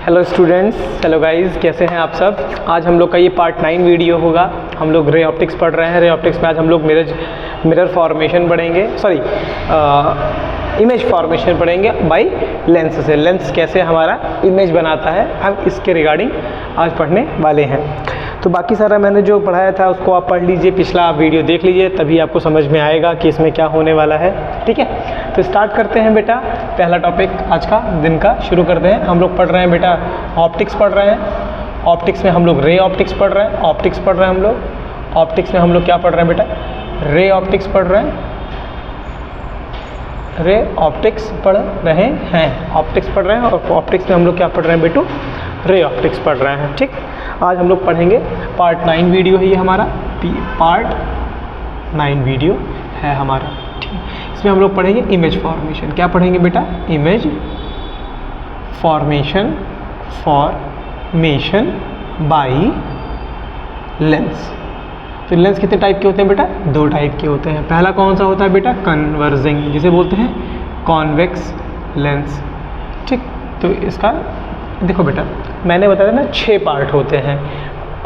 Hello students, hello guys, कैसे हैं आप सब। आज हम लोग का ये पार्ट 9 वीडियो होगा। हम लोग रे ऑप्टिक्स पढ़ रहे हैं। रे ऑप्टिक्स में आज हम लोग मिरर फॉर्मेशन पढ़ेंगे, इमेज फॉर्मेशन पढ़ेंगे बाय लेंस से। लेंस कैसे हमारा इमेज बनाता है, हम इसके रिगार्डिंग आज पढ़ने वाले हैं। तो बाकी सारा मैंने जो पढ़ाया था उसको आप पढ़ लीजिए, पिछला आप वीडियो देख लीजिए, तभी आपको समझ में आएगा कि इसमें क्या होने वाला है। ठीक है, तो स्टार्ट करते हैं बेटा। पहला टॉपिक आज का दिन का शुरू करते हैं। हम लोग पढ़ रहे हैं बेटा ऑप्टिक्स पढ़ रहे हैं। ऑप्टिक्स में हम लोग रे ऑप्टिक्स पढ़ रहे हैं। ऑप्टिक्स पढ़ रहे हैं हम लोग। ऑप्टिक्स में हम लोग क्या पढ़ रहे हैं बेटा, रे ऑप्टिक्स पढ़ रहे हैं। रे ऑप्टिक्स पढ़ रहे हैं, ऑप्टिक्स पढ़ रहे हैं। और ऑप्टिक्स में हम लोग क्या पढ़ रहे हैं बेटू, रे ऑप्टिक्स पढ़ रहे हैं। ठीक, आज हम लोग पढ़ेंगे पार्ट 9 वीडियो है ये हमारा, पार्ट 9 वीडियो है हमारा। ठीक, इसमें हम लोग पढ़ेंगे इमेज फॉर्मेशन। क्या पढ़ेंगे बेटा, इमेज फॉर्मेशन बाय लेंस। तो लेंस कितने टाइप के होते हैं बेटा, 2 टाइप के होते हैं। पहला कौन सा होता है बेटा, कन्वर्जिंग, जिसे बोलते हैं कॉन्वेक्स लेंस। ठीक, तो इसका देखो बेटा, मैंने बताया ना 6 पार्ट होते हैं।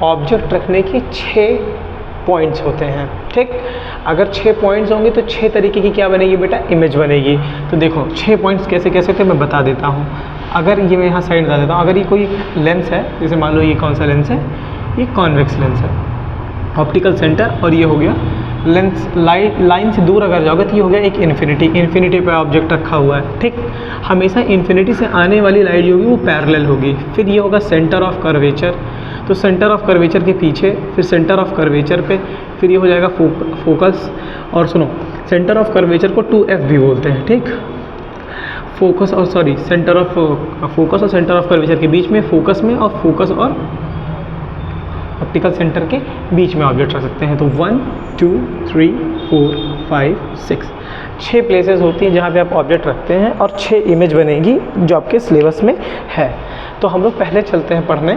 ऑब्जेक्ट रखने के 6 पॉइंट्स होते हैं। ठीक, अगर 6 पॉइंट्स होंगे तो 6 तरीके की क्या बनेगी बेटा, इमेज बनेगी। तो देखो 6 पॉइंट्स कैसे कैसे होते हैं मैं बता देता हूँ। अगर ये मैं यहाँ साइड बता देता हूँ। अगर ये कोई लेंस है, जैसे मान लो ये कौन सा लेंस है, ये कॉन्वेक्स लेंस है, ऑप्टिकल सेंटर, और ये हो गया लेंस। लाइन से दूर अगर जाओगे तो ये हो गया एक इन्फिनिटी पे ऑब्जेक्ट रखा हुआ है। ठीक, हमेशा इन्फिनिटी से आने वाली लाइट जो होगी वो पैरेलल होगी। फिर ये होगा सेंटर ऑफ कर्वेचर, तो सेंटर ऑफ कर्वेचर के पीछे, फिर सेंटर ऑफ कर्वेचर पे, फिर ये हो जाएगा फोकस। और सुनो, सेंटर ऑफ कर्वेचर को 2F भी बोलते हैं। ठीक, फोकस और सेंटर ऑफ फोकस और सेंटर ऑफ कर्वेचर के बीच में, फोकस में, और फोकस और ऑप्टिकल सेंटर के बीच में ऑब्जेक्ट रख सकते हैं। तो 1 2 3 4 5 6 प्लेसेस होती हैं जहाँ पे आप ऑब्जेक्ट रखते हैं, और 6 इमेज बनेगी जो आपके सिलेबस में है। तो हम लोग पहले चलते हैं पढ़ने,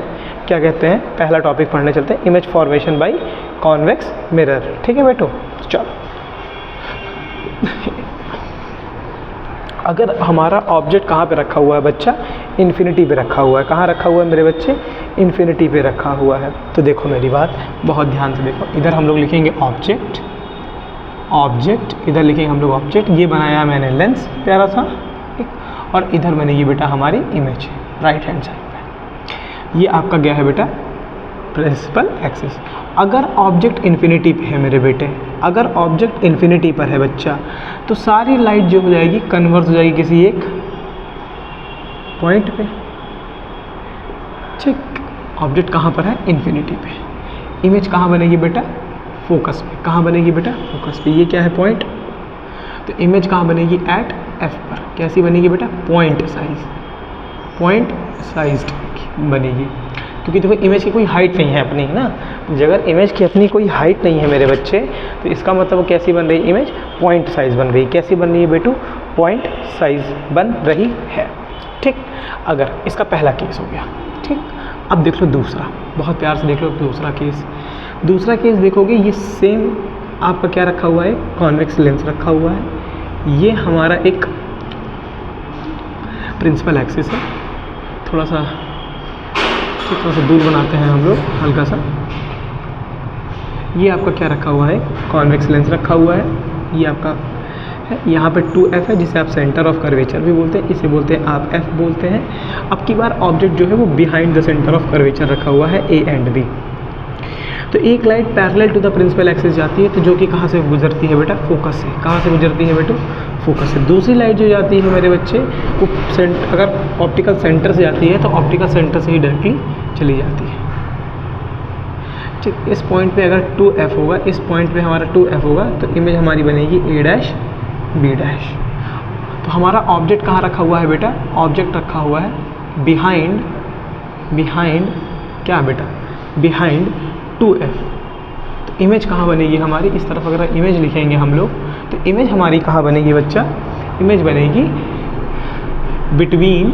क्या कहते हैं, पहला टॉपिक पढ़ने चलते हैं, image formation by convex mirror. ठीक है बेटो, चलो। अगर हमारा ऑब्जेक्ट कहाँ पे रखा हुआ है बच्चा, इन्फिनिटी पे रखा हुआ है। कहाँ रखा हुआ है मेरे बच्चे, इन्फिनिटी पे रखा हुआ है। तो देखो मेरी बात बहुत ध्यान से देखो, इधर हम लोग लिखेंगे ऑब्जेक्ट, इधर लिखेंगे हम लोग ऑब्जेक्ट। ये बनाया मैंने लेंस प्यारा सा, ठीक, और इधर बनेगी बेटा हमारी इमेज राइट हैंड साइड पे। ये आपका गया है बेटा प्रिंसिपल एक्सिस। अगर ऑब्जेक्ट इन्फिनिटी पे है मेरे बेटे, अगर ऑब्जेक्ट इन्फिनिटी पर है बच्चा, तो सारी लाइट जो हो जाएगी कन्वर्स हो जाएगी किसी एक पॉइंट पे। ठीक, ऑब्जेक्ट कहाँ पर है, इन्फिनिटी पे। इमेज कहाँ बनेगी बेटा, फोकस पे। कहाँ बनेगी बेटा, फोकस पे। ये क्या है, पॉइंट। तो इमेज कहाँ बनेगी, एट F पर। कैसी बनेगी बेटा, पॉइंट साइज्ड बनेगी। क्योंकि देखो इमेज की कोई हाइट नहीं है अपनी, है ना। अगर इमेज की अपनी कोई हाइट नहीं है मेरे बच्चे, तो इसका मतलब वो कैसी बन रही है, इमेज पॉइंट साइज बन रही है। कैसी बन रही है बेटू, पॉइंट साइज बन रही है। ठीक, अगर इसका पहला केस हो गया। ठीक, अब देख लो दूसरा, बहुत प्यार से देख लो दूसरा केस। दूसरा केस देखोगे, ये सेम आपका क्या रखा हुआ है, कॉन्वेक्स लेंस रखा हुआ है। ये हमारा एक प्रिंसिपल एक्सिस है। थोड़ा सा दूर बनाते हैं हम लोग हल्का सा। ये आपका क्या रखा हुआ है, कॉन्वेक्स लेंस रखा हुआ है। ये आपका है, यहाँ पे 2F है, जिसे आप सेंटर ऑफ कर्वेचर भी बोलते हैं, इसे बोलते हैं आप F बोलते हैं। अब की बार ऑब्जेक्ट जो है वो behind the centre of curvature रखा हुआ है, A एंड B। तो एक light parallel to the principal axis जाती है, तो जो कि कहाँ से गुजरती है बेटा, फोकस से। कहाँ से गुजरती है बेटा, फोकस से। दूसरी लाइट जो जाती है मेरे बच्चे, वो अगर ऑप्टिकल सेंटर से जाती है तो ऑप्टिकल सेंटर से ही डायरेक्टली चली जाती है। ठीक, इस पॉइंट पे अगर 2F होगा, इस पॉइंट पे हमारा 2F होगा, तो इमेज हमारी बनेगी A' B'। तो हमारा ऑब्जेक्ट कहाँ रखा हुआ है बेटा, ऑब्जेक्ट रखा हुआ है बिहाइंड क्या बेटा, बिहाइंड 2F। तो इमेज कहाँ बनेगी हमारी, इस तरफ अगर इमेज लिखेंगे हम लोग, तो इमेज हमारी कहाँ बनेगी बच्चा, इमेज बनेगी between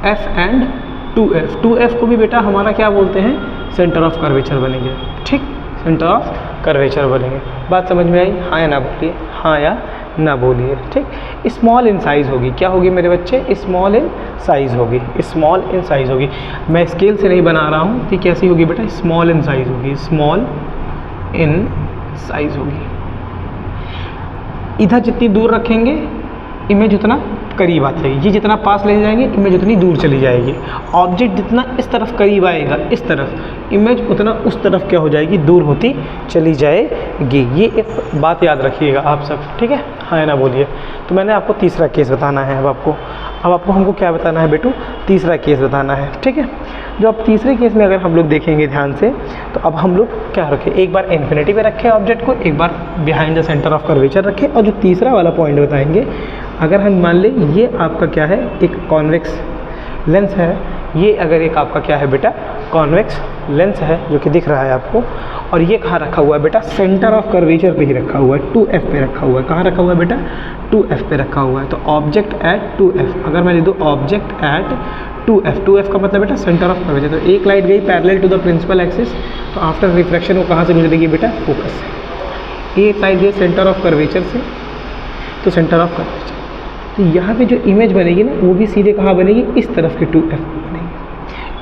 F and 2F। 2F को भी बेटा हमारा क्या बोलते हैं, सेंटर ऑफ कर्वेचर बनेंगे। ठीक, सेंटर ऑफ कर्वेचर बनेंगे। बात समझ में आई, हाँ या ना बोलिए, हाँ या ना भूलिए, ठीक। स्मॉल इन साइज़ होगी, क्या होगी मेरे बच्चे? स्मॉल इन साइज़ होगी, स्मॉल इन साइज़ होगी। मैं स्केल से नहीं बना रहा हूँ, तो कैसी होगी बेटा? स्मॉल इन साइज़ होगी, स्मॉल इन साइज़ होगी। इधर जितनी दूर रखेंगे इमेज उतना करीब आ जाएगी, ये जितना पास ले जाएंगे इमेज उतनी दूर चली जाएगी। ऑब्जेक्ट जितना इस तरफ करीब आएगा, इस तरफ, इमेज उतना उस तरफ क्या हो जाएगी? दूर होती चली जाएगी। ये एक बात याद रखिएगा आप सब, ठीक है? हाँ या ना बोलिए। तो मैंने आपको तीसरा केस बताना है। अब आपको हमको क्या बताना है बेटू? तीसरा केस बताना है, ठीक है? जो अब तीसरे केस में अगर हम लोग देखेंगे ध्यान से, तो अब हम लोग क्या रखें? एक बार इन्फिनिटी पे रखें ऑब्जेक्ट को, एक बार behind the centre of curvature रखें, और जो तीसरा वाला पॉइंट बताएंगे, अगर हम मान लें ये आपका क्या है? एक कॉन्वेक्स लेंस है। ये अगर एक आपका क्या है बेटा? कॉन्वेक्स लेंस है, जो कि दिख रहा है आपको। और ये कहाँ रखा हुआ है बेटा? सेंटर ऑफ कर्वेचर पे ही रखा हुआ है, 2f पे रखा हुआ है। कहाँ रखा हुआ है बेटा? 2f पे रखा हुआ है। तो ऑब्जेक्ट एट 2f, अगर मैं लिख दूँ ऑब्जेक्ट एट 2f का मतलब बेटा सेंटर ऑफ कर्वेचर। तो एक लाइट गई parallel to the principal axis, तो आफ्टर रिफ्रैक्शन वो कहाँ से गुजरेगी बेटा? फोकस से। एक लाइट गई सेंटर ऑफ कर्वेचर से, तो सेंटर ऑफ कर्वेचर, तो यहाँ पे जो इमेज बनेगी ना, वो भी सीधे कहाँ बनेगी? इस तरफ के 2f बनेगी,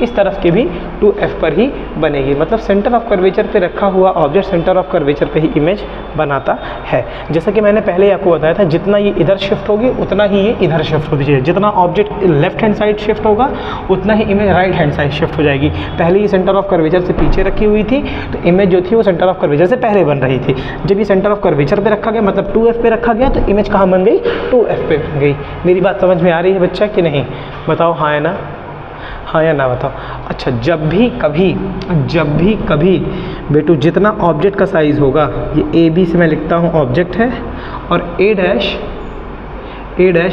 इस तरफ के भी 2f पर ही बनेगी। मतलब सेंटर ऑफ कर्वेचर पे रखा हुआ ऑब्जेक्ट सेंटर ऑफ कर्वेचर पे ही इमेज बनाता है। जैसा कि मैंने पहले आपको बताया था, जितना ये इधर शिफ्ट होगी उतना ही ये इधर शिफ्ट होती है। जितना object left hand side shift होगा उतना ही image right hand side shift हो जाएगी। पहले ये सेंटर ऑफ कर्वेचर से पीछे रखी हुई थी, तो इमेज जो थी वो सेंटर ऑफ कर्वेचर से पहले बन रही थी। जब ये सेंटर ऑफ कर्वेचर पे रखा गया, मतलब 2f पे रखा गया, तो इमेज कहाँ बन गई? 2f पे बन गई। मेरी बात समझ में आ रही है बच्चा कि नहीं? बताओ हाँ या ना, हाँ या ना बताओ। अच्छा, जब भी कभी बेटू जितना ऑब्जेक्ट का साइज़ होगा, ये ए बी से मैं लिखता हूँ ऑब्जेक्ट है, और ए डैश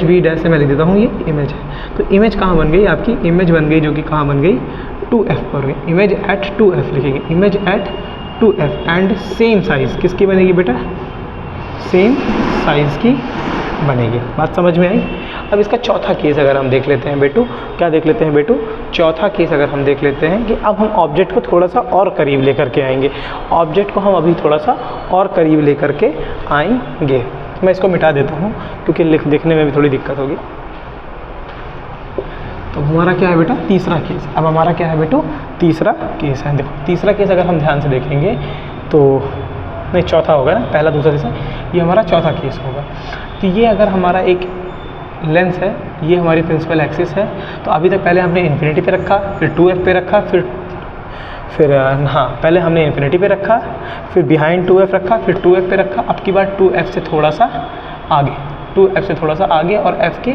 बी डैश से मैं लिख देता हूँ ये इमेज है। तो इमेज कहाँ बन गई? आपकी इमेज बन गई, जो कि कहाँ बन गई? 2f पर गई। इमेज एट 2f लिखेंगे, image at 2f and same size किसकी बनेगी बेटा? सेम साइज़ की बनेगी। बात समझ में आई? अब इसका चौथा केस अगर हम देख लेते हैं बेटू, क्या देख लेते हैं बेटू? चौथा केस अगर हम देख लेते हैं कि अब हम ऑब्जेक्ट को थोड़ा सा और करीब लेकर के आएंगे। ऑब्जेक्ट को हम अभी थोड़ा सा और करीब लेकर के आएंगे। मैं इसको मिटा देता हूँ क्योंकि देखने में भी थोड़ी दिक्कत होगी। तो हमारा क्या है बेटा? तीसरा केस। अब हमारा क्या है बेटू? तीसरा केस है। देखो तीसरा केस अगर हम ध्यान से देखेंगे तो नहीं, चौथा होगा ना, पहला दूसरा तीसरा, ये हमारा चौथा केस होगा। तो ये अगर हमारा एक लेंस है, ये हमारी प्रिंसिपल एक्सिस है, तो अभी तक पहले हमने इन्फिनिटी पे रखा, फिर 2f पे रखा, फिर हाँ पहले हमने इन्फिनिटी पे रखा, फिर बिहाइंड 2f रखा, फिर 2f पे रखा। अब की बार 2f से थोड़ा सा आगे, 2f से थोड़ा सा आगे और f के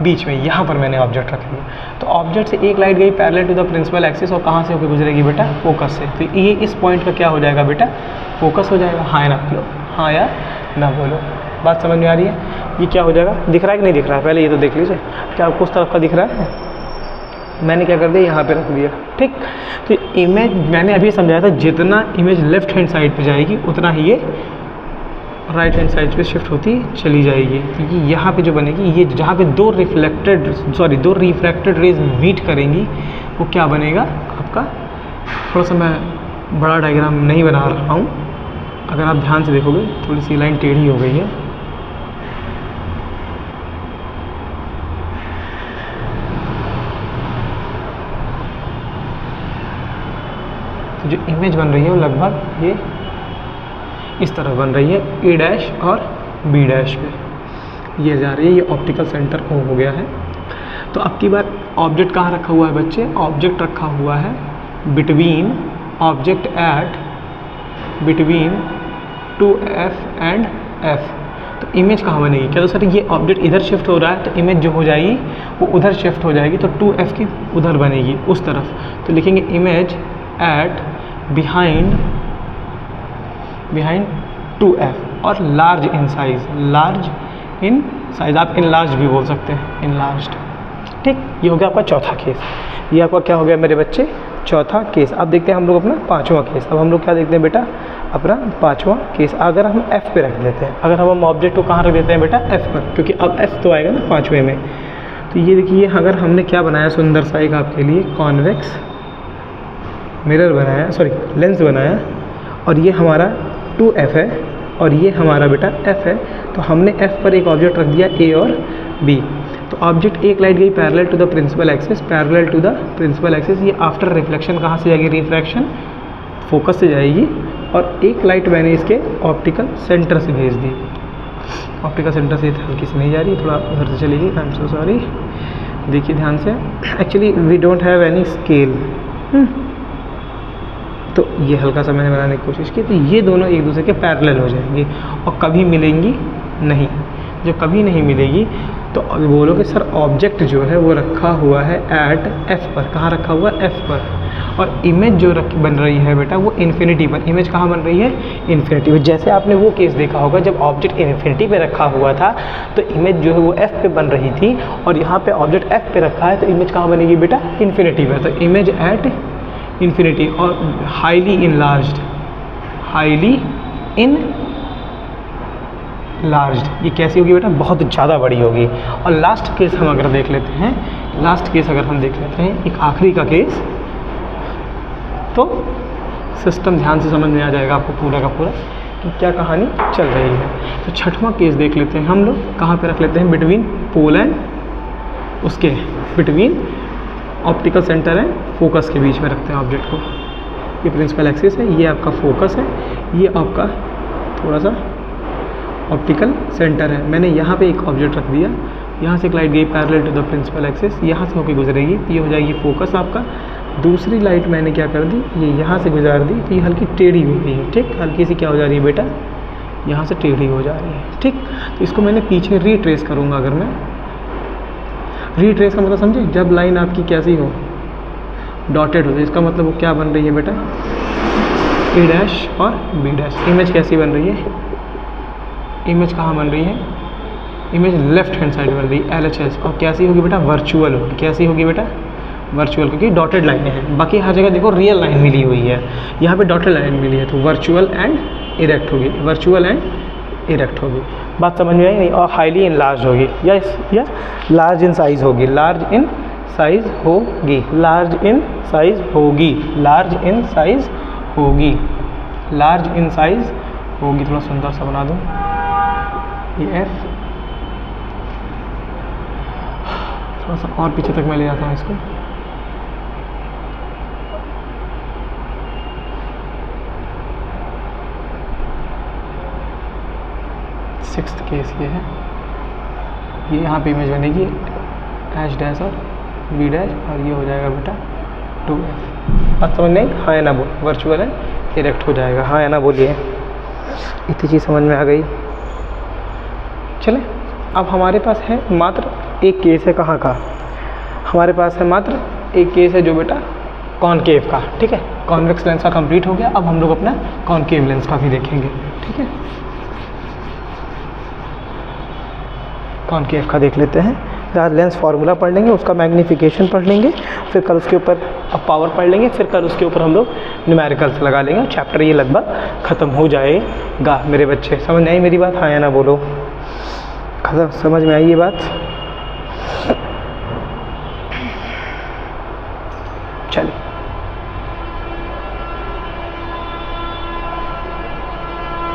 बीच में यहाँ पर मैंने ऑब्जेक्ट रख लिया। तो ऑब्जेक्ट से एक लाइट गई parallel to the principal axis, और कहाँ से होकर गुजरेगी बेटा? फोकस से। तो ये इस पॉइंट का क्या हो जाएगा बेटा? फोकस हो जाएगा। हाँ या ना बोलो, हाँ या ना बोलो। बात समझ में आ रही है? ये क्या हो जाएगा? दिख रहा है कि नहीं दिख रहा है? पहले ये तो देख लीजिए, क्या आपको उस तरफ का दिख रहा है? मैंने क्या कर दिया? यहाँ पे रख दिया, ठीक। तो इमेज मैंने अभी समझाया था, जितना इमेज लेफ्ट हैंड साइड पे जाएगी उतना ही ये राइट हैंड साइड पे शिफ्ट होती चली जाएगी। तो ये यहाँ पे जो बनेगी, ये जहाँ पे दो रिफ्रैक्टेड रेज मीट करेंगी, वो क्या बनेगा आपका? थोड़ा सा मैं बड़ा डायग्राम नहीं बना रहा हूँ, अगर आप ध्यान से देखोगे थोड़ी सी लाइन टेढ़ी हो गई है। तो जो इमेज बन रही है वो लगभग ये इस तरह बन रही है, ए डैश और बी डैश पे ये जा रही है। ये ऑप्टिकल सेंटर हो गया है। तो अब की बार ऑब्जेक्ट कहाँ रखा हुआ है बच्चे? ऑब्जेक्ट रखा हुआ है बिटवीन 2f एंड f। तो इमेज कहाँ बनेगी? क्या तो सर ये ऑब्जेक्ट इधर शिफ्ट हो रहा है, तो इमेज जो हो जाएगी वो उधर शिफ्ट हो जाएगी, तो 2f की उधर बनेगी उस तरफ। तो लिखेंगे इमेज एट बिहाइंड 2f और लार्ज इन साइज, आप इनलार्ज भी बोल सकते हैं, इनलार्ज्ड, ठीक। ये हो गया आपका चौथा केस। ये आपका क्या हो गया मेरे बच्चे? चौथा केस। अब देखते हैं हम लोग अपना पांचवा केस। अब हम लोग क्या देखते हैं बेटा? अपना पांचवा केस। अगर हम f पे रख देते हैं, अगर हम ऑब्जेक्ट को कहाँ रख देते हैं बेटा? f पर, क्योंकि अब f तो आएगा ना पाँचवें में। तो ये देखिए, अगर हमने क्या बनाया सुंदर सा एक आपके लिए कॉन्वेक्स मिरर बनाया, सॉरी लेंस बनाया, और ये हमारा 2f है, और ये हमारा बेटा f है। तो हमने f पर एक ऑब्जेक्ट रख दिया a और b। तो ऑब्जेक्ट एक लाइट गई parallel to the principal axis, parallel to the principal axis. ये आफ्टर रिफ्लेक्शन कहाँ से जाएगी, रिफ्रैक्शन फोकस से जाएगी। और एक लाइट मैंने इसके ऑप्टिकल सेंटर से भेज दी। ऑप्टिकल सेंटर से हल्की से नहीं जा रही, थोड़ा उधर से चलेगी। आई एम सो सॉरी, देखिए ध्यान से। Actually we don't have any scale, तो ये हल्का सा मैंने बनाने की कोशिश की। तो ये दोनों एक दूसरे के पैरेलल हो जाएंगे और कभी मिलेंगी नहीं। जो कभी नहीं मिलेगी तो अभी बोलोगे सर ऑब्जेक्ट जो है वो रखा हुआ है एट f पर। कहाँ रखा हुआ है, f पर। और इमेज जो बन रही है बेटा वो इन्फिनिटी पर। इमेज कहाँ बन रही है, इन्फिनिटी पर। जैसे आपने वो केस देखा होगा जब ऑब्जेक्ट इन्फिनिटी पे रखा हुआ था तो इमेज जो है वो f पे बन रही थी, और यहाँ पे ऑब्जेक्ट f पे रखा है तो इमेज कहाँ बनेगी बेटा, इन्फिनिटी पर। तो इमेज एट इन्फिनिटी और हाईली इनलार्ज्ड, हाईली इनलार्ज्ड, ये कैसी होगी बेटा, बहुत ज़्यादा बड़ी होगी। और लास्ट केस हम अगर देख लेते हैं, लास्ट केस अगर हम देख लेते हैं, एक आखिरी का केस, तो सिस्टम ध्यान से समझ में आ जाएगा आपको पूरा का पूरा कि क्या कहानी चल रही है। तो छठवां केस देख लेते हैं हम लोग, कहाँ पे रख लेते हैं, बिटवीन पोल एंड उसके between optical centre and focus के बीच में रखते हैं ऑब्जेक्ट को। ये प्रिंसिपल एक्सिस है, ये आपका फोकस है, ये आपका थोड़ा सा ऑप्टिकल सेंटर है। मैंने यहाँ पे एक ऑब्जेक्ट रख दिया, यहाँ से एक लाइट गई parallel to the principal axis, यहाँ से होकर गुजरेगी, ये हो जाएगी फोकस आपका। दूसरी लाइट मैंने क्या कर दी, ये यहाँ से गुजार दी, तो ये हल्की टेढ़ी हो गई है, ठीक, हल्की सी क्या हो जा रही है बेटा, यहाँ से टेढ़ी हो जा रही है, ठीक। तो इसको मैंने पीछे रीट्रेस करूँगा। अगर मैं रीट्रेस का मतलब समझे, जब लाइन आपकी कैसी हो, डॉटेड हो, इसका मतलब वो क्या बन रही है बेटा, ए डैश और बी डैश। इमेज कैसी बन रही है, इमेज कहाँ बन रही है, इमेज लेफ्ट हैंड साइड बन रही है, LHS। और कैसी होगी बेटा, वर्चुअल होगी। कैसी होगी बेटा, वर्चुअल, क्योंकि डॉटेड लाइनें हैं। बाकी हर जगह देखो रियल लाइन मिली हुई है, यहाँ पे डॉटेड लाइन मिली है, तो वर्चुअल एंड इरेक्ट होगी, वर्चुअल एंड इरेक्ट होगी। बात समझ में आई नहीं। और हाईली इनलार्ज होगी, या लार्ज इन साइज होगी, लार्ज इन साइज होगी, लार्ज इन साइज होगी, लार्ज इन साइज होगी, लार्ज इन साइज होगी। थोड़ा सुंदर सा बना दूँ ये F, थोड़ा सा और पीछे तक मैं ले जाता हूँ इसको। सिक्स्थ केस ये है, ये यहाँ पे इमेज बनेगी H डैश और B डैश, और ये हो जाएगा बेटा 2F। बात समझ में आई, हाँ या ना बोल, वर्चुअल है इरेक्ट हो जाएगा, हाँ या ना बोलिए। इतनी चीज़ समझ में आ गई। चले, अब हमारे पास है मात्र एक केस है, कहाँ का, हमारे पास है मात्र एक केस है जो बेटा कॉनकेव का, ठीक है। कॉन्वेक्स लेंस का कंप्लीट हो गया, अब हम लोग अपना कॉनकेव लेंस का भी देखेंगे, ठीक है। कॉनकेव का देख लेते हैं। आज लेंस फार्मूला पढ़ लेंगे, उसका मैग्नीफिकेशन पढ़ लेंगे, फिर कल उसके ऊपर अब पावर पढ़ लेंगे, फिर कल उसके ऊपर हम लोग न्यूमेरिकल्स लगा लेंगे। चैप्टर ये लगभग ख़त्म हो जाएगा मेरे बच्चे। समझ में आई मेरी बात, हाँ या ना बोलो, खत्म, समझ में आई ये बात। चलिए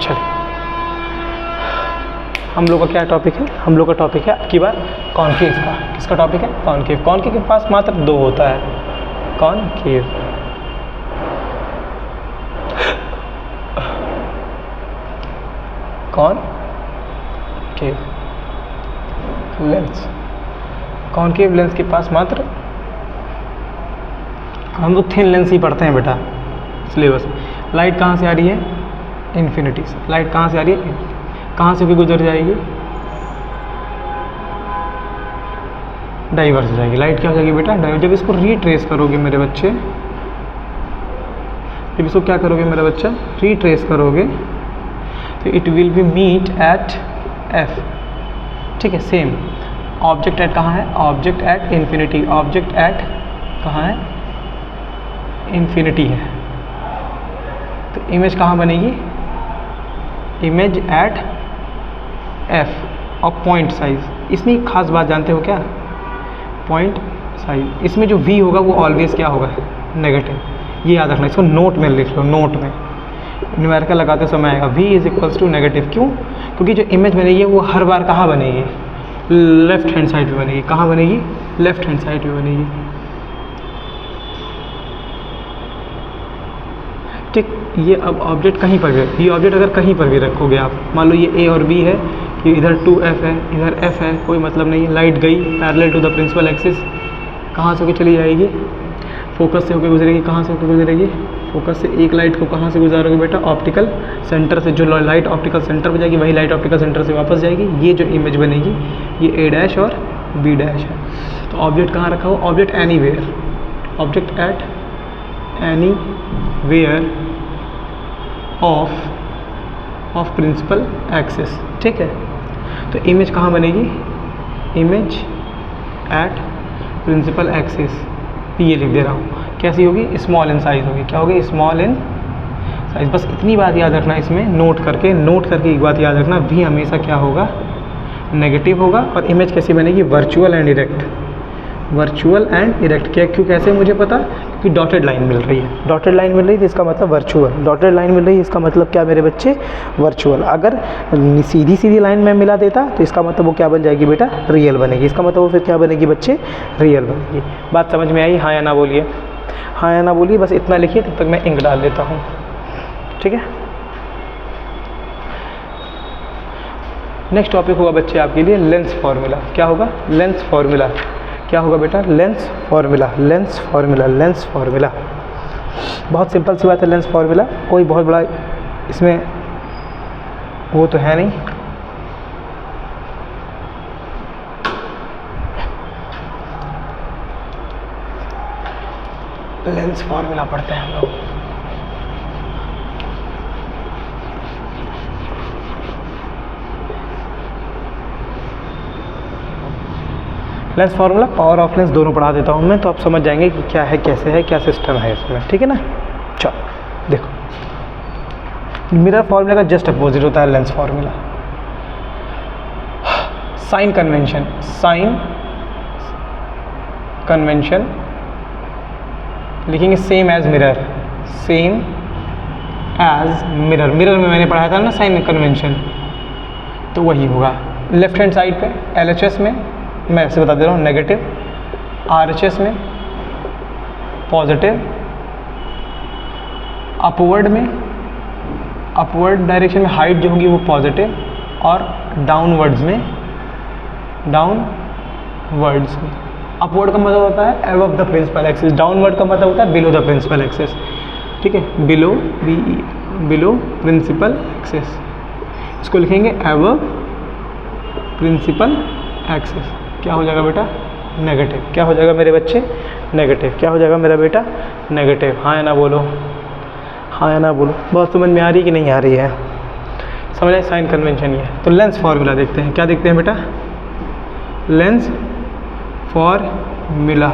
चलिए, हम लोग का क्या टॉपिक है, हम लोग का टॉपिक है अब की बार कॉनकेव का। किसका टॉपिक है, कॉनकेव। कॉनकेव के पास मात्र दो होता है, concave, concave lens. Concave lens के पास मात्र, हम लोग थिन लेंस ही पढ़ते हैं बेटा सिलेबस में। लाइट कहाँ से आ रही है, इन्फिनिटी से। लाइट कहाँ से आ रही है, कहाँ से भी गुजर जाएगी, डाइवर्स हो जाएगी। लाइट क्या हो जाएगी बेटा, डाइवर्स। जब इसको रीट्रेस करोगे मेरे बच्चे, जब इसको क्या करोगे मेरा बच्चा, रीट्रेस करोगे, तो it will be meet at F, ठीक है। सेम ऑब्जेक्ट एट कहाँ है, object at infinity, object at कहाँ है, इन्फिनिटी है। तो इमेज कहाँ बनेगी, इमेज एट F। और पॉइंट साइज, इसमें एक खास बात जानते हो क्या, पॉइंट साइज, इसमें जो V होगा वो ऑलवेज क्या होगा, नेगेटिव। ये याद रखना, इसको नोट में लिख लो, नोट में न्यूमेरिकल लगाते समय आएगा v is equals to negative. क्यों? क्योंकि जो इमेज बनेगी वो हर बार कहाँ बनेगी? लेफ्ट हैंड साइड पे बनेगी। कहाँ बनेगी? लेफ्ट हैंड साइड पे बनेगी। ठीक, ये अब ऑब्जेक्ट कहीं पर भी, ये ऑब्जेक्ट अगर कहीं पर भी रखोगे आप, मान लो ये a और b है, कि इधर 2f है, इधर f है, कोई मतलब नहीं है। लाइट गई parallel to the principal axis, कहाँ से होकर चली जाएगी? फोकस से होकर गुजरेगी। कहाँ से होकर गुजरेगी? फोकस से। एक लाइट को कहाँ से गुजारोगे बेटा? ऑप्टिकल सेंटर से। जो लाइट ऑप्टिकल सेंटर पर जाएगी वही लाइट ऑप्टिकल सेंटर से वापस जाएगी। ये जो इमेज बनेगी ये a' और b' है। तो ऑब्जेक्ट कहाँ रखा हो? Object anywhere, object at anywhere of principal axis. ठीक है, तो इमेज कहाँ बनेगी? इमेज एट प्रिंसिपल एक्सिस, ये लिख दे रहा हूँ। कैसी होगी? स्मॉल इन साइज होगी। क्या होगी? Small in size. बस इतनी बात याद रखना इसमें, नोट करके एक बात याद रखना, v हमेशा क्या होगा? नेगेटिव होगा। और इमेज कैसी बनेगी? Virtual and erect. Virtual and erect. क्या? क्यों? कैसे मुझे पता? कि डॉटेड लाइन मिल रही है। डॉटेड लाइन मिल रही है तो इसका मतलब वर्चुअल। डॉटेड लाइन मिल रही है इसका मतलब क्या मेरे बच्चे? वर्चुअल। अगर सीधी लाइन में मिला देता तो इसका मतलब वो क्या बन जाएगी बेटा? रियल बनेगी। इसका मतलब वो फिर क्या बनेगी बच्चे? रियल बनेगी। बात समझ में आई? हाँ या ना बोलिए, हाँ या ना बोलिए। बस इतना लिखिए, तब तक मैं इंक डाल देता हूँ। ठीक है, नेक्स्ट टॉपिक होगा बच्चे आपके लिए लेंस फार्मूला। क्या होगा? Lens formula. क्या होगा बेटा? Lens formula. Lens formula, lens formula. बहुत सिंपल सी बात है लेंस फार्मूला, कोई बहुत बड़ा इसमें वो तो है नहीं। लेंस फार्मूला पढ़ते हैं हम लोग। Lens formula, power of lens दोनों पढ़ा देता हूँ मैं, तो आप समझ जाएंगे कि क्या है, कैसे है, क्या सिस्टम है इसमें। ठीक है ना? चलो देखो, मिरर फार्मूला का जस्ट अपोजिट होता है lens formula. Sign convention, sign convention लिखेंगे same as mirror, same as mirror. मिरर में मैंने पढ़ाया था ना साइन कन्वेंशन, तो वही होगा। लेफ्ट हैंड साइड पे LHS में मैं ऐसे बता दे रहा हूँ नेगेटिव, RHS में पॉजिटिव, अपवर्ड में, अपवर्ड डायरेक्शन में हाइट जो होगी वो पॉजिटिव, और डाउनवर्ड्स में, डाउनवर्ड्स में। अपवर्ड का मतलब होता है above the principal axis, downward का मतलब होता है बिलो द प्रिंसिपल एक्सिस। ठीक है, बिलो, बिलो प्रिंसिपल एक्सिस, इसको लिखेंगे अबव प्रिंसिपल एक्सिस। क्या हो जाएगा बेटा? नेगेटिव। क्या हो जाएगा मेरे बच्चे? नेगेटिव। क्या हो जाएगा मेरा बेटा? नेगेटिव। हाँ या ना बोलो, हाँ या ना बोलो। बहुत समझ में आ रही है कि नहीं आ रही है? समझ आए? साइन कन्वेंशन ये है। तो लेंस फार्मूला देखते हैं। क्या देखते हैं बेटा? Lens formula.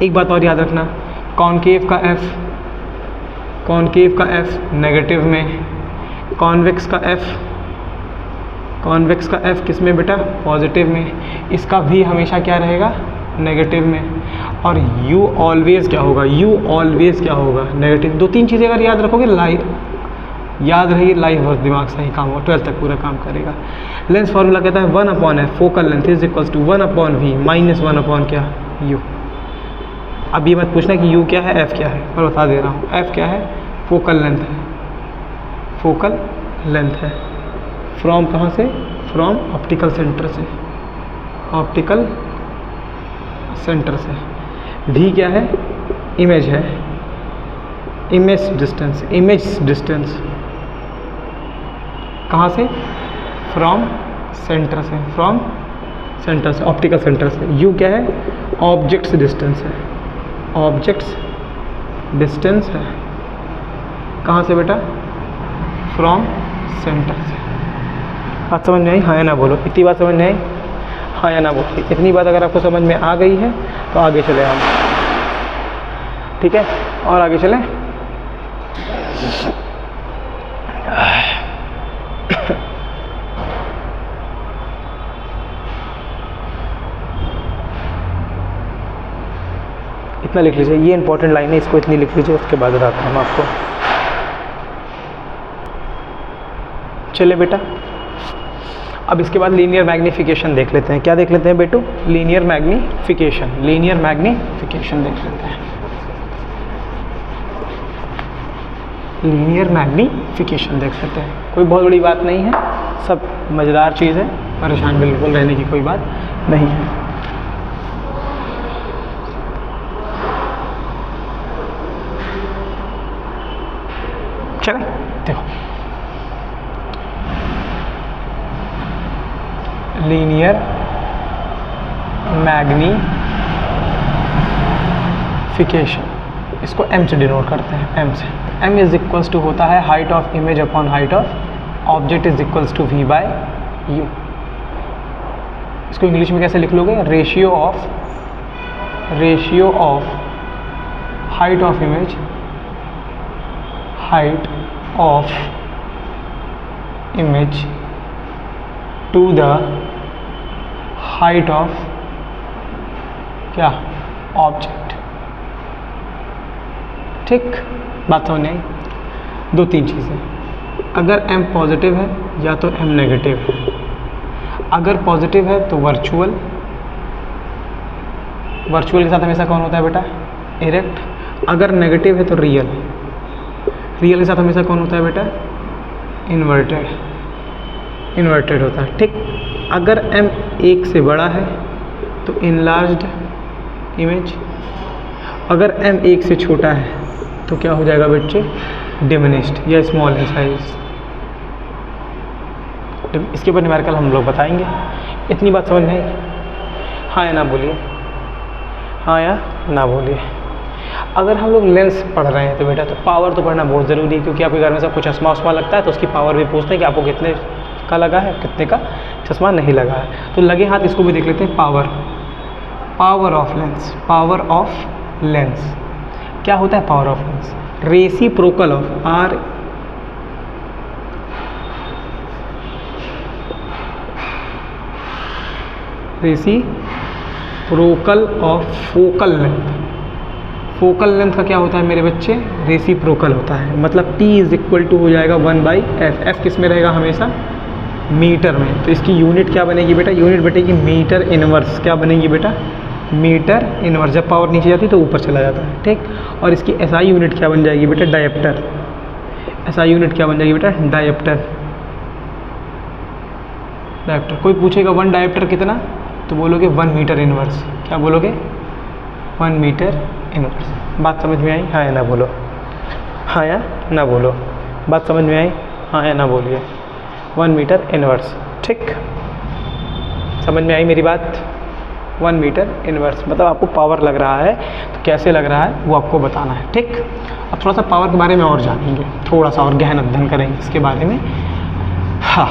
एक बात और याद रखना, कॉनकेव का F, कॉनकेव का F नेगेटिव में, कॉन्वेक्स का F, कॉन्वेक्स का F किस में बेटा? पॉजिटिव में। इसका भी हमेशा क्या रहेगा? नेगेटिव में। और U ऑलवेज क्या होगा? U ऑलवेज क्या होगा? नेगेटिव। दो तीन चीज़ें अगर याद रखोगे, लाइव याद रहेगी, लाइव बस दिमाग सही काम होगा, 12th तक पूरा काम करेगा। लेंस फार्मूला कहता है 1/f focal length is equals to 1/v minus 1/ क्या? U। अब ये मत पूछना कि U क्या है, F क्या है, मैं बता दे रहा हूँ। F क्या है? फोकल लेंथ है, फोकल लेंथ है। फ्रॉम कहाँ से? फ्रॉम ऑप्टिकल सेंटर से, ऑप्टिकल सेंटर से। V क्या है? इमेज है, इमेज डिस्टेंस, इमेज डिस्टेंस कहाँ से? फ्रॉम सेंटर से, फ्रॉम सेंटर से, ऑप्टिकल सेंटर से। U क्या है? ऑब्जेक्ट्स डिस्टेंस है, ऑब्जेक्ट्स डिस्टेंस है। कहाँ से बेटा? फ्रॉम सेंटर से। बात समझ में आई? हाँ या ना बोलो। इतनी बात समझ में आई? हाँ या ना बोलो। इतनी बात अगर आपको समझ में आ गई है तो आगे चले हम। ठीक है, और आगे चलें। इतना लिख लीजिए, ये इंपॉर्टेंट लाइन है, इसको इतनी लिख लीजिए, उसके बाद बताता हूँ आपको। चले बेटा, अब इसके बाद लीनियर मैग्नीफिकेशन देख लेते हैं। क्या देख लेते हैं बेटू? Linear magnification. लीनियर मैग्नीफिकेशन देख लेते हैं। लीनियर मैग्नीफिकेशन देख लेते हैं। कोई बहुत बड़ी बात नहीं है, सब मज़ेदार चीज़ है, परेशान बिल्कुल रहने की कोई बात नहीं है। चले देखो, लीनियर मैग्नीफिकेशन, इसको m से डिनोट करते हैं, m से। m इज इक्वल्स टू होता है height of image upon height of object is equals to v by u। इसको इंग्लिश में कैसे लिख लोगे? Ratio of height of image, height of image to the height of क्या? Object. ठीक, बात समझ नहीं? दो तीन चीज़ें, अगर m पॉजिटिव है या तो m नेगेटिव है। अगर पॉजिटिव है तो वर्चुअल के साथ हमेशा कौन होता है बेटा? इरेक्ट। अगर नेगेटिव है तो रियल के साथ हमेशा कौन होता है बेटा? इन्वर्टेड होता है। ठीक, अगर m 1 से बड़ा है तो इनलार्ज्ड इमेज, अगर m 1 से छोटा है तो क्या हो जाएगा बच्चे? डिमिनिश्ड या स्मॉल इन साइज। इसके ऊपर न्यूमेरिकल हम लोग बताएंगे। इतनी बात समझ में आई? हाँ या ना बोलिए, हाँ या ना बोलिए। अगर हम लोग लेंस पढ़ रहे हैं तो बेटा तो पावर तो पढ़ना बहुत ज़रूरी है, क्योंकि आपके घर में सबको चश्मा उश्मा लगता है तो उसकी पावर भी पूछते हैं कि आपको कितने का लगा है, कितने का चश्मा नहीं लगा है। तो लगे हाथ इसको भी देख लेते हैं। पावर ऑफ लेंस क्या होता है? Power of lens reciprocal of or reciprocal of focal length. Focal length का क्या होता है मेरे बच्चे? रेसिप्रोकल होता है। मतलब P इज इक्वल टू हो जाएगा 1/f। f किस में रहेगा? हमेशा मीटर में। तो इसकी यूनिट क्या बनेगी बेटा? यूनिट बनेगी मीटर इनवर्स। क्या बनेगी बेटा? Metre inverse. जब पावर नीचे जाती है तो ऊपर चला जाता है। ठीक, और इसकी SI यूनिट क्या बन जाएगी बेटा? डायप्टर। SI यूनिट क्या बन जाएगी बेटा? डायप्टर। कोई पूछेगा 1 डायप्टर कितना, तो बोलोगे 1 मीटर इनवर्स। क्या बोलोगे? 1 मीटर इनवर्स। बात समझ में आई? हाँ या ना बोलो, हाँ या ना बोलो। बात समझ में आई? हाँ या ना बोलिए। 1 मीटर इनवर्स। ठीक, समझ में आई मेरी बात? 1 मीटर इनवर्स मतलब आपको पावर लग रहा है तो कैसे लग रहा है वो आपको बताना है। ठीक, अब थोड़ा सा पावर के बारे में और जानेंगे, थोड़ा सा और गहन अध्ययन करेंगे इसके बारे में। हाँ,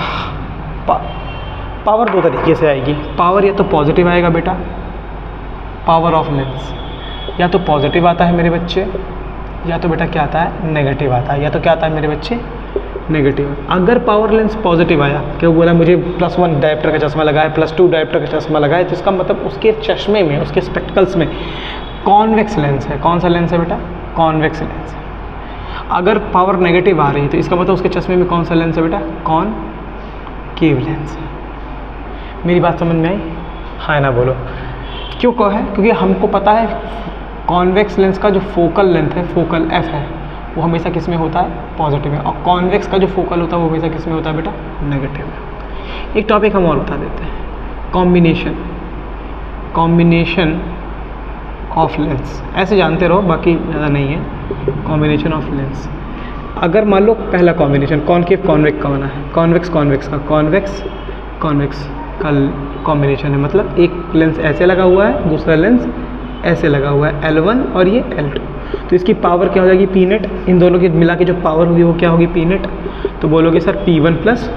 पावर दो तरीके से आएगी। पावर या तो पॉजिटिव आएगा बेटा, पावर ऑफ लेंस, या तो पॉजिटिव आता है मेरे बच्चे, या तो बेटा क्या आता है? नेगेटिव आता है। या तो क्या आता है मेरे बच्चे? नेगेटिव। अगर पावर लेंस पॉजिटिव आया, क्यों बोला मुझे +1 डायप्टर का चश्मा लगा है, +2 डायप्टर का चश्मा लगा है, तो इसका मतलब उसके चश्मे में, उसके स्पेक्टिकल्स में कॉन्वेक्स लेंस है। कौन सा लेंस है बेटा? कॉन्वेक्स लेंस है। अगर पावर नेगेटिव आ रही है तो इसका मतलब उसके चश्मे में कौन सा लेंस है बेटा? कॉनकेव लेंस है। मेरी बात समझ में आई? हाँ ना बोलो। क्यों कहो है? क्योंकि हमको पता है कॉन्वेक्स लेंस का जो फोकल लेंथ है, फोकल f है, वो हमेशा किस में होता है? पॉजिटिव में। और कॉन्वेक्स का जो फोकल होता है वो हमेशा किस में होता है बेटा? नेगेटिव में। एक टॉपिक हम और बता देते हैं, कॉम्बिनेशन ऑफ लेंस। ऐसे जानते रहो, बाकी ज़्यादा नहीं है। कॉम्बिनेशन ऑफ लेंस, अगर मान लो पहला कॉम्बिनेशन कॉनकेव कॉन्वेक्स का बना है, कॉन्वेक्स कॉन्वेक्स का, कॉन्वेक्स कॉन्वेक्स का कॉम्बिनेशन है, मतलब एक लेंस ऐसे लगा हुआ है, दूसरा लेंस ऐसे लगा हुआ है, L1 और ये L2। तो इसकी पावर क्या हो जाएगी? P net. इन दोनों की मिला के जो पावर होगी वो क्या होगी? P net. तो बोलोगे सर P1 +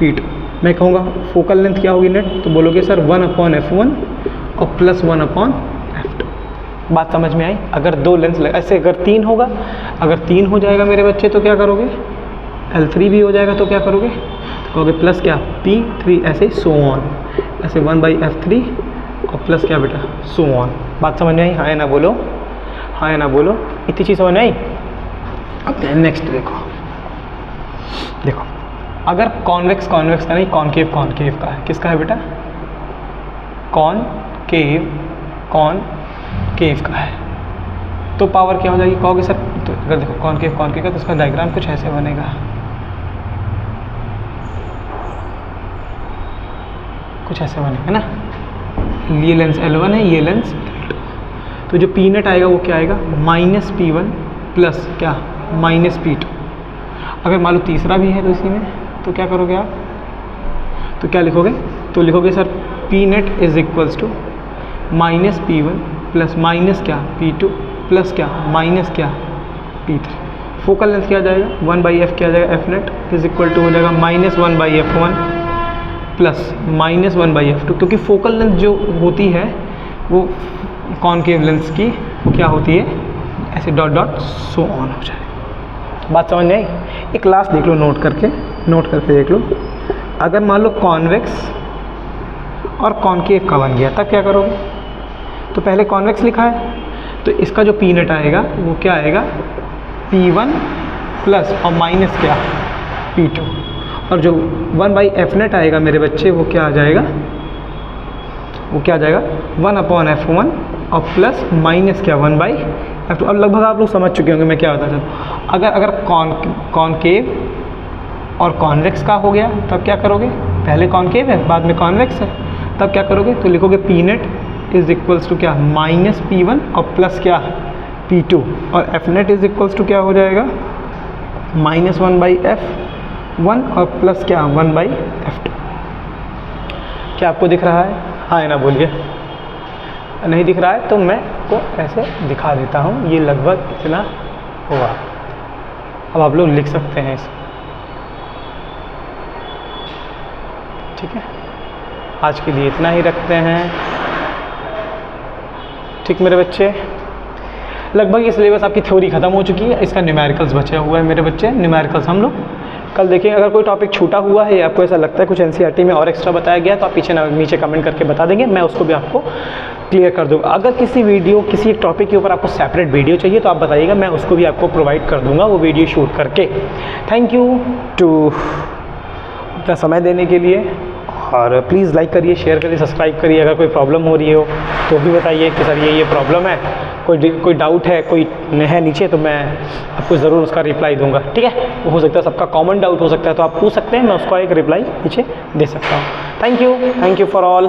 P2। मैं कहूँगा फोकल लेंथ क्या होगी नेट, तो बोलोगे सर 1/f1 और +1/f2। बात समझ में आई? अगर दो लेंस ऐसे, अगर 3 होगा, अगर 3 हो जाएगा मेरे बच्चे तो क्या करोगे? L3 भी हो जाएगा तो क्या करोगे? तो कहोगे प्लस क्या? P3, ऐसे सो ऑन, ऐसे 1/f3 और प्लस क्या बेटा? So on. बात समझ में आई? हाँ या ना बोलो, हाँ या ना बोलो। इतनी चीज़ समझ में आई? अब नेक्स्ट देखो, अगर कॉन्वेक्स कॉन्वेक्स का नहीं, कॉनकेव कॉनकेव का है। किसका है बेटा? कॉनकेव कॉनकेव का है। तो पावर क्या हो जाएगी कहोगे सर? तो अगर देखो कॉनकेव कॉनकेव का तो उसका डायग्राम कुछ ऐसे बनेगा, कुछ ऐसे बनेगा ना। ये लेंस L1 है, ये लेंस L2। तो जो पी नेट आएगा वो क्या आएगा? माइनस P1 प्लस क्या? Minus P2। अगर मान लो तीसरा भी है तो इसी में, तो क्या करोगे आप? तो क्या लिखोगे? तो लिखोगे sir P net is equals to minus P1 plus minus क्या? P2 प्लस क्या? माइनस क्या? P3। फोकल लेंथ क्या आ जाएगा? 1/f क्या आ जाएगा? F net is equal to हो जाएगा minus 1/f1 plus minus 1/f2, क्योंकि फोकल लेंथ जो होती है वो कॉनकेव लेंस की वो क्या होती है? ऐसे डॉट डॉट सो ऑन हो जाए। बात समझ नहीं आई? एक लास्ट देख लो, नोट करके देख लो। अगर मान लो कॉन्वेक्स और कॉनकेव का बन गया तब क्या करोगे? तो पहले कॉन्वेक्स लिखा है तो इसका जो पी नेट आएगा वो क्या आएगा? P1 प्लस और माइनस क्या? P2। और जो 1/f नेट आएगा मेरे बच्चे वो क्या आ जाएगा? वो क्या आ जाएगा? 1/f1 और प्लस माइनस क्या? 1/f2। अब लगभग आप लोग समझ चुके होंगे मैं क्या बता चाहता हूँ। अगर कॉनकेव और कॉन्वेक्स का हो गया तब क्या करोगे? पहले कॉनकेव है बाद में कॉन्वेक्स है, तब क्या करोगे? तो लिखोगे P net is equals to क्या? माइनस P1 और प्लस क्या? P2। और F net is equals to क्या हो जाएगा? माइनस 1/f1 और प्लस क्या? 1/f2। क्या आपको दिख रहा है? हाँ है ना, बोलिए। नहीं दिख रहा है तो मैं को ऐसे दिखा देता हूँ। ये लगभग इतना हुआ। अब आप लोग लिख सकते हैं इसको, ठीक है। आज के लिए इतना ही रखते हैं, ठीक मेरे बच्चे। लगभग ये सिलेबस आपकी थ्योरी खत्म हो चुकी है, इसका न्यूमेरिकल्स बचा हुआ है मेरे बच्चे। न्यूमेरिकल्स हम लोग कल देखेंगे। अगर कोई टॉपिक छूटा हुआ है या आपको ऐसा लगता है कुछ एनसीईआरटी में और एक्स्ट्रा बताया गया तो आप नीचे कमेंट करके बता देंगे, मैं उसको भी आपको क्लियर कर दूँगा। अगर किसी एक टॉपिक के ऊपर आपको सेपरेट वीडियो चाहिए तो आप बताइएगा, मैं उसको भी आपको प्रोवाइड कर दूँगा वो वीडियो शूट करके। थैंक यू टू इतना समय देने के लिए, और प्लीज़ लाइक करिए, शेयर करिए, सब्सक्राइब करिए। अगर कोई प्रॉब्लम हो रही हो तो भी बताइए कि सर ये प्रॉब्लम है, कोई डाउट है, कोई है नीचे, तो मैं आपको ज़रूर उसका रिप्लाई दूंगा, ठीक है। वो हो सकता है सबका कॉमन डाउट हो सकता है, तो आप पूछ सकते हैं, मैं उसका एक रिप्लाई नीचे दे सकता हूँ। Thank you for all.